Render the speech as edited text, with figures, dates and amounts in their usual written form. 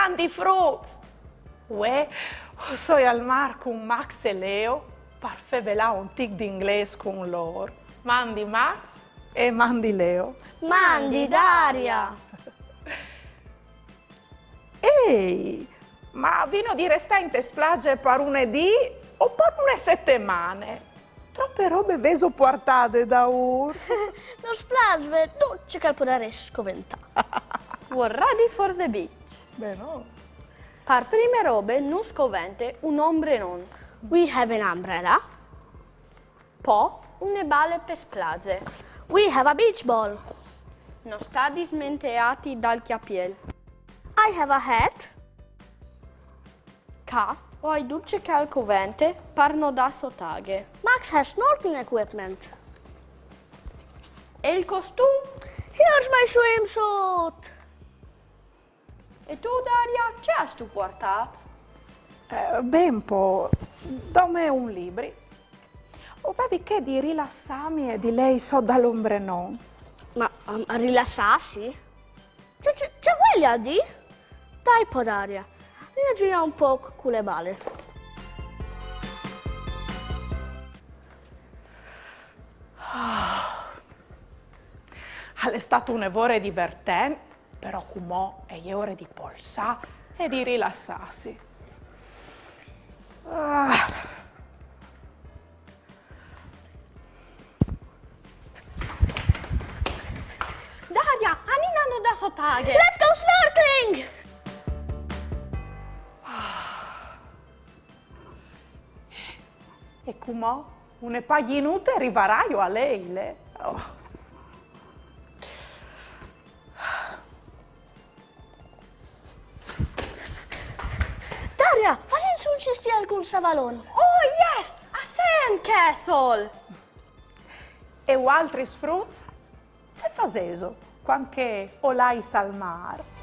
mandi fruits. Uè, sono al mar con Max e Leo per fevelà un tic d'inglese con loro. Mandi Max e mandi Leo. Mandi Daria! Ehi, ma vino di restare in te splage per lunedì o per una settimana? Troppe robe veso portate da ur. Non splagve, dolce che podere scoventà. We're ready for the beach. Beh no. Per prime robe non scovente un ombre non. We have an umbrella. Po une bale per splage. We have a beach ball. Non sta dismenteati dal chiapiel. I have a hat. Ca o ai dolce che al covente per no da sotaghe. Max has snorkeling equipment. E il costume? Here's my swimsuit. E tu, Daria, che hai tu portato? Ben po', dammi un libro. Avevi che di rilassarmi e di lei so dall'ombre non. Ma rilassarsi? C'è voglia di? Dai, Podaria, ragioniamo un po' con le bale. È stato un'evore divertente, però come è ore di polsà e di rilassarsi. Daria, Anina no da sotaghe. Let's go snorkeling! E come une paginute arriverai a lei, le? Oh. Daria, fai in sul ci sia alcun savalone. Oh yes, a sandcastle. E altri sfruts? C'è faseso, quanche olai al mare.